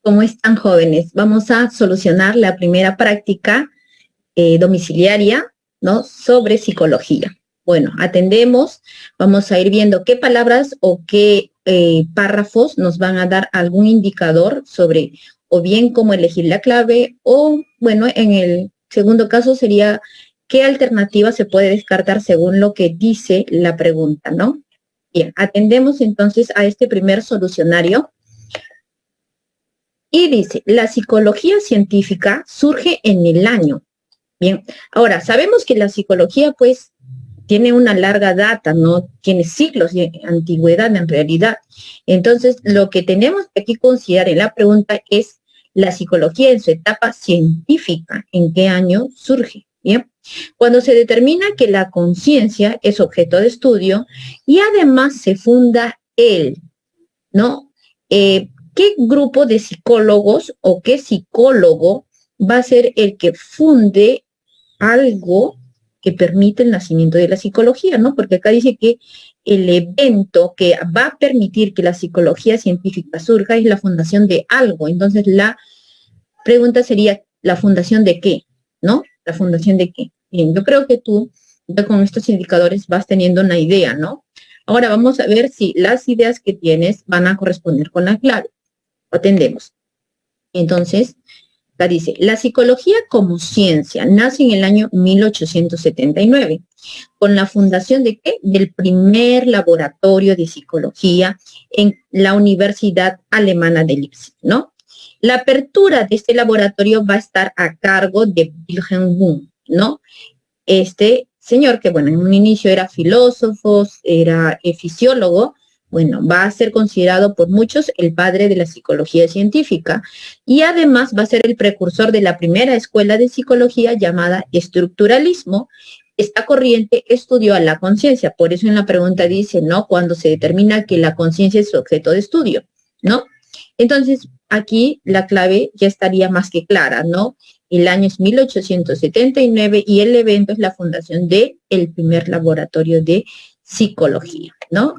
¿Cómo están, jóvenes? Vamos a solucionar la primera práctica domiciliaria, ¿no? Sobre psicología. Bueno, atendemos, vamos a ir viendo qué palabras o qué párrafos nos van a dar algún indicador sobre o bien cómo elegir la clave o, bueno, en el segundo caso sería qué alternativa se puede descartar según lo que dice la pregunta, ¿no? Bien, atendemos entonces a este primer solucionario. Y dice, la psicología científica surge en el año. Bien, ahora, sabemos que la psicología, pues, tiene una larga data, ¿no? Tiene siglos de antigüedad en realidad. Entonces, lo que tenemos que aquí considerar en la pregunta es la psicología en su etapa científica, ¿en qué año surge? Bien, cuando se determina que la conciencia es objeto de estudio y además se funda él, ¿no? ¿Qué grupo de psicólogos o qué psicólogo va a ser el que funde algo que permite el nacimiento de la psicología, ¿no? Porque acá dice que el evento que va a permitir que la psicología científica surja es la fundación de algo. Entonces, la pregunta sería, ¿la fundación de qué? ¿No? ¿La fundación de qué? Bien, yo creo que tú, ya con estos indicadores, vas teniendo una idea, ¿no? Ahora vamos a ver si las ideas que tienes van a corresponder con la clave. Atendemos. Entonces, acá dice, la psicología como ciencia nace en el año 1879, con la fundación de ¿qué? Del primer laboratorio de psicología en la Universidad Alemana de Leipzig, ¿no? La apertura de este laboratorio va a estar a cargo de Wilhelm Wundt, ¿no? Este señor, que bueno, en un inicio era filósofo, era fisiólogo, bueno, va a ser considerado por muchos el padre de la psicología científica y además va a ser el precursor de la primera escuela de psicología llamada estructuralismo. Esta corriente estudió a la conciencia, por eso en la pregunta dice, ¿no? Cuando se determina que la conciencia es su objeto de estudio, ¿no? Entonces, aquí la clave ya estaría más que clara, ¿no? El año es 1879 y el evento es la fundación del primer laboratorio de psicología, ¿no?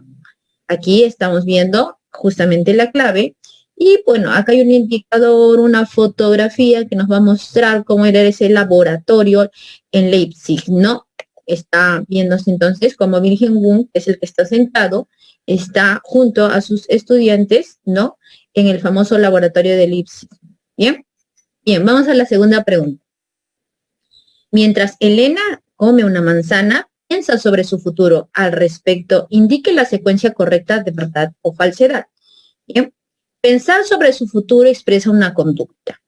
Aquí estamos viendo justamente la clave y bueno, acá hay un indicador, una fotografía que nos va a mostrar cómo era ese laboratorio en Leipzig, ¿no? Está viéndose entonces como Wilhelm Wundt, que es el que está sentado, está junto a sus estudiantes, ¿no? En el famoso laboratorio de Leipzig. ¿Bien? Bien, vamos a la segunda pregunta. Mientras Elena come una manzana, piensa sobre su futuro. Al respecto, indique la secuencia correcta de verdad o falsedad. Bien. Pensar sobre su futuro expresa una conducta.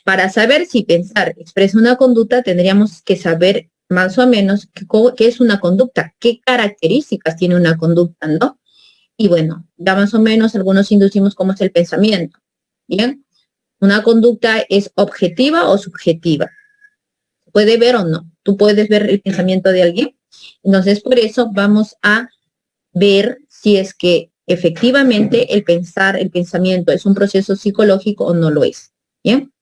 Para saber si pensar expresa una conducta, tendríamos que saber más o menos qué es una conducta, qué características tiene una conducta, ¿no? Y bueno, ya más o menos algunos inducimos cómo es el pensamiento. Bien. Una conducta es objetiva o subjetiva. Puede ver o no. Tú puedes ver el pensamiento de alguien. Entonces, por eso vamos a ver si es que efectivamente el pensamiento es un proceso psicológico o no lo es. ¿Bien?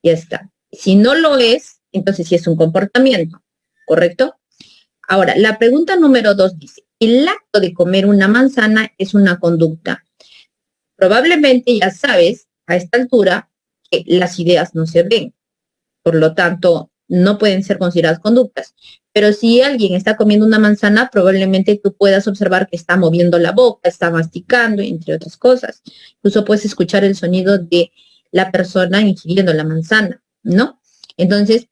Ya está. Si no lo es, entonces sí es un comportamiento. ¿Correcto? Ahora, la pregunta número 2 dice, el acto de comer una manzana es una conducta. Probablemente ya sabes a esta altura que las ideas no se ven. Por lo tanto, no pueden ser consideradas conductas. Pero si alguien está comiendo una manzana, probablemente tú puedas observar que está moviendo la boca, está masticando, entre otras cosas. Incluso puedes escuchar el sonido de la persona ingiriendo la manzana, ¿no? Entonces,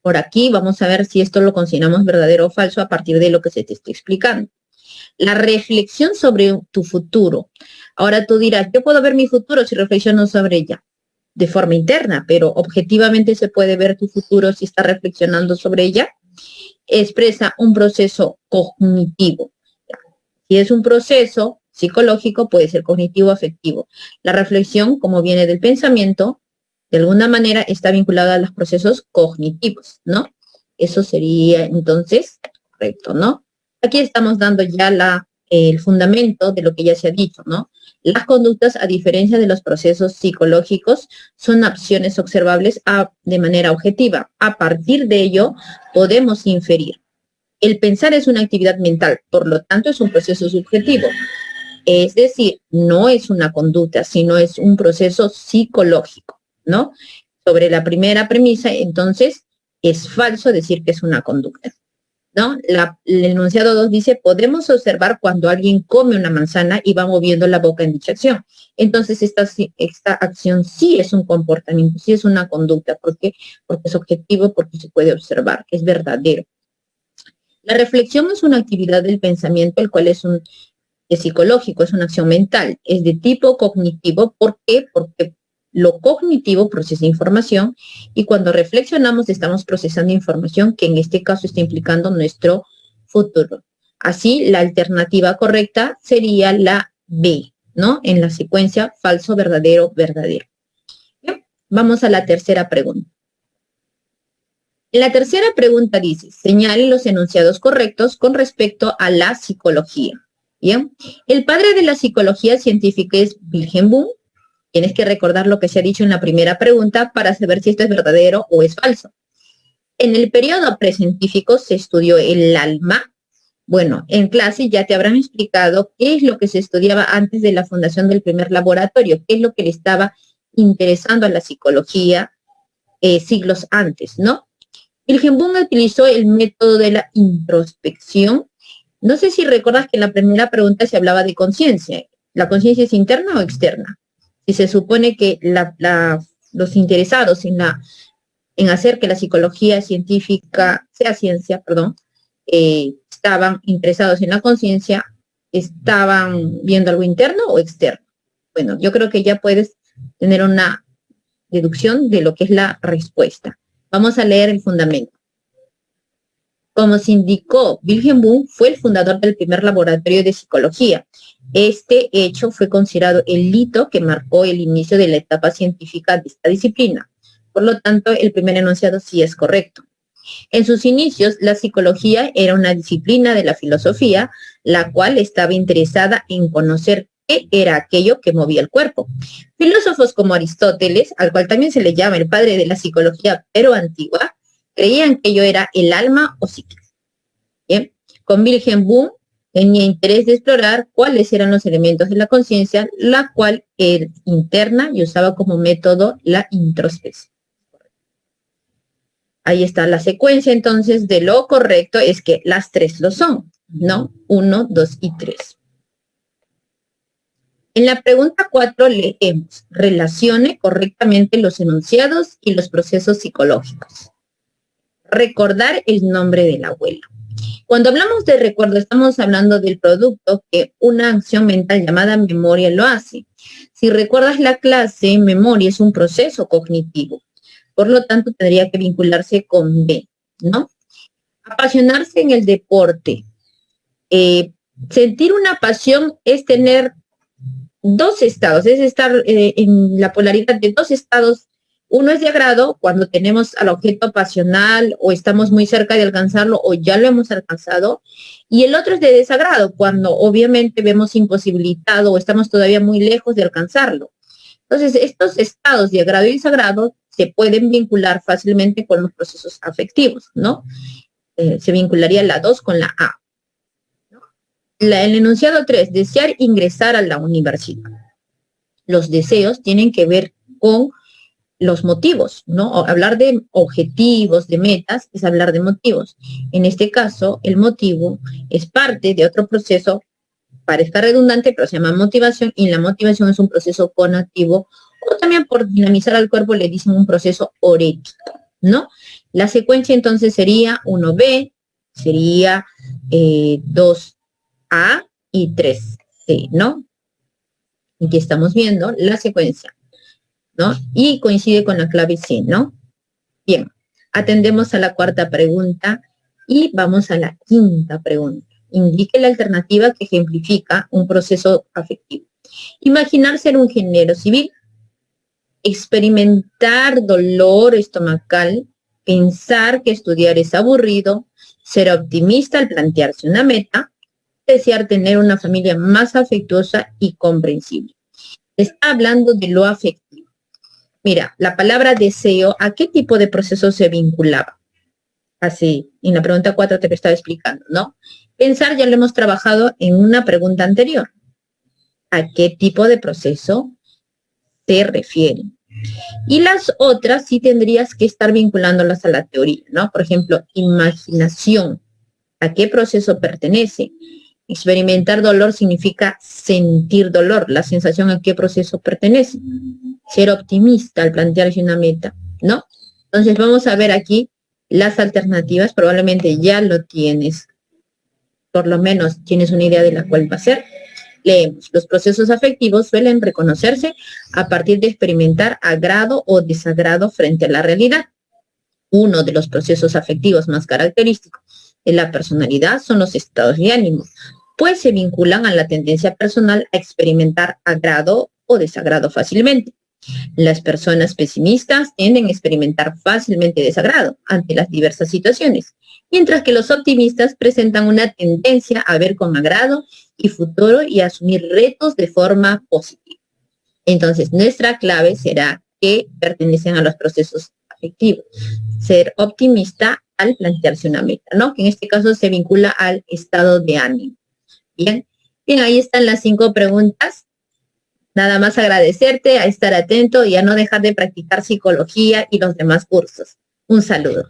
por aquí vamos a ver si esto lo consideramos verdadero o falso a partir de lo que se te está explicando. La reflexión sobre tu futuro. Ahora tú dirás, yo puedo ver mi futuro si reflexiono sobre ella de forma interna, pero objetivamente se puede ver tu futuro si estás reflexionando sobre ella. Expresa un proceso cognitivo. Si es un proceso psicológico, puede ser cognitivo afectivo. La reflexión, como viene del pensamiento, de alguna manera está vinculada a los procesos cognitivos, ¿no? Eso sería entonces correcto, ¿no? Aquí estamos dando ya el fundamento de lo que ya se ha dicho, ¿no? Las conductas, a diferencia de los procesos psicológicos, son acciones observables de manera objetiva. A partir de ello, podemos inferir. El pensar es una actividad mental, por lo tanto, es un proceso subjetivo. Es decir, no es una conducta, sino es un proceso psicológico, ¿no? Sobre la primera premisa, entonces, es falso decir que es una conducta, ¿no? El enunciado 2 dice, podemos observar cuando alguien come una manzana y va moviendo la boca en dicha acción. Entonces, esta acción sí es un comportamiento, sí es una conducta. ¿Por qué? Porque es objetivo, porque se puede observar, es verdadero. La reflexión es una actividad del pensamiento, el cual es psicológico, es una acción mental, es de tipo cognitivo. ¿Por qué? Porque lo cognitivo procesa información y cuando reflexionamos estamos procesando información que en este caso está implicando nuestro futuro. Así, la alternativa correcta sería la B, ¿no? En la secuencia falso, verdadero, verdadero. Bien, vamos a la tercera pregunta. En la tercera pregunta dice, señale los enunciados correctos con respecto a la psicología. Bien, el padre de la psicología científica es Wilhelm Wundt. Tienes que recordar lo que se ha dicho en la primera pregunta para saber si esto es verdadero o es falso. En el periodo precientífico se estudió el alma. Bueno, en clase ya te habrán explicado qué es lo que se estudiaba antes de la fundación del primer laboratorio, qué es lo que le estaba interesando a la psicología siglos antes, ¿no? Wilhelm Wundt utilizó el método de la introspección. No sé si recuerdas que en la primera pregunta se hablaba de conciencia. ¿La conciencia es interna o externa? Si se supone que los interesados en hacer que la psicología científica sea ciencia, estaban interesados en la conciencia, ¿estaban viendo algo interno o externo? Bueno, yo creo que ya puedes tener una deducción de lo que es la respuesta. Vamos a leer el fundamento. Como se indicó, Wilhelm Wundt fue el fundador del primer laboratorio de psicología. Este hecho fue considerado el hito que marcó el inicio de la etapa científica de esta disciplina. Por lo tanto, el primer enunciado sí es correcto. En sus inicios, la psicología era una disciplina de la filosofía, la cual estaba interesada en conocer qué era aquello que movía el cuerpo. Filósofos como Aristóteles, al cual también se le llama el padre de la psicología pero antigua, creían que ello era el alma o psique. Bien, con Wilhelm Wundt tenía interés de explorar cuáles eran los elementos de la conciencia, la cual era interna y usaba como método la introspección. Ahí está la secuencia, entonces, de lo correcto es que las tres lo son, ¿no? 1, 2 y 3. En la pregunta 4 leemos, relacione correctamente los enunciados y los procesos psicológicos. Recordar el nombre del abuelo. Cuando hablamos de recuerdo, estamos hablando del producto que una acción mental llamada memoria lo hace. Si recuerdas la clase, memoria es un proceso cognitivo. Por lo tanto, tendría que vincularse con B, ¿no? Apasionarse en el deporte. Sentir una pasión es tener dos estados, es estar en la polaridad de dos estados. Uno es de agrado cuando tenemos al objeto pasional o estamos muy cerca de alcanzarlo o ya lo hemos alcanzado. Y el otro es de desagrado cuando obviamente vemos imposibilitado o estamos todavía muy lejos de alcanzarlo. Entonces, estos estados de agrado y desagrado se pueden vincular fácilmente con los procesos afectivos, ¿no? Se vincularía la 2 con la A. ¿No? El enunciado 3, desear ingresar a la universidad. Los deseos tienen que ver con los motivos, ¿no? Hablar de objetivos, de metas, es hablar de motivos. En este caso, el motivo es parte de otro proceso, parezca redundante, pero se llama motivación, y la motivación es un proceso conectivo, o también por dinamizar al cuerpo le dicen un proceso orético, ¿no? La secuencia entonces sería 1B, sería 2A y 3C, ¿no? Aquí estamos viendo la secuencia, ¿no? Y coincide con la clave C, ¿no? Bien, atendemos a la cuarta pregunta y vamos a la quinta pregunta. Indique la alternativa que ejemplifica un proceso afectivo. Imaginar ser un ingeniero civil, experimentar dolor estomacal, pensar que estudiar es aburrido, ser optimista al plantearse una meta, desear tener una familia más afectuosa y comprensible. Está hablando de lo afectivo. Mira, la palabra deseo, ¿a qué tipo de proceso se vinculaba? Así, en la pregunta 4 te lo estaba explicando, ¿no? Pensar ya lo hemos trabajado en una pregunta anterior. a qué tipo de proceso se refieren. Y las otras sí tendrías que estar vinculándolas a la teoría, ¿no? Por ejemplo, imaginación, ¿a qué proceso pertenece? Experimentar dolor significa sentir dolor, la sensación a qué proceso pertenece. Ser optimista al plantearse una meta, ¿no? Entonces vamos a ver aquí las alternativas, probablemente ya lo tienes, por lo menos tienes una idea de la cual va a ser. Leemos, los procesos afectivos suelen reconocerse a partir de experimentar agrado o desagrado frente a la realidad. Uno de los procesos afectivos más característicos de la personalidad son los estados de ánimo, pues se vinculan a la tendencia personal a experimentar agrado o desagrado fácilmente. Las personas pesimistas tienden a experimentar fácilmente desagrado ante las diversas situaciones, mientras que los optimistas presentan una tendencia a ver con agrado y futuro y a asumir retos de forma positiva. Entonces, nuestra clave será que pertenecen a los procesos afectivos. Ser optimista al plantearse una meta, ¿no? Que en este caso se vincula al estado de ánimo. Bien, bien, ahí están las 5 preguntas. Nada más agradecerte, a estar atento y a no dejar de practicar psicología y los demás cursos. Un saludo.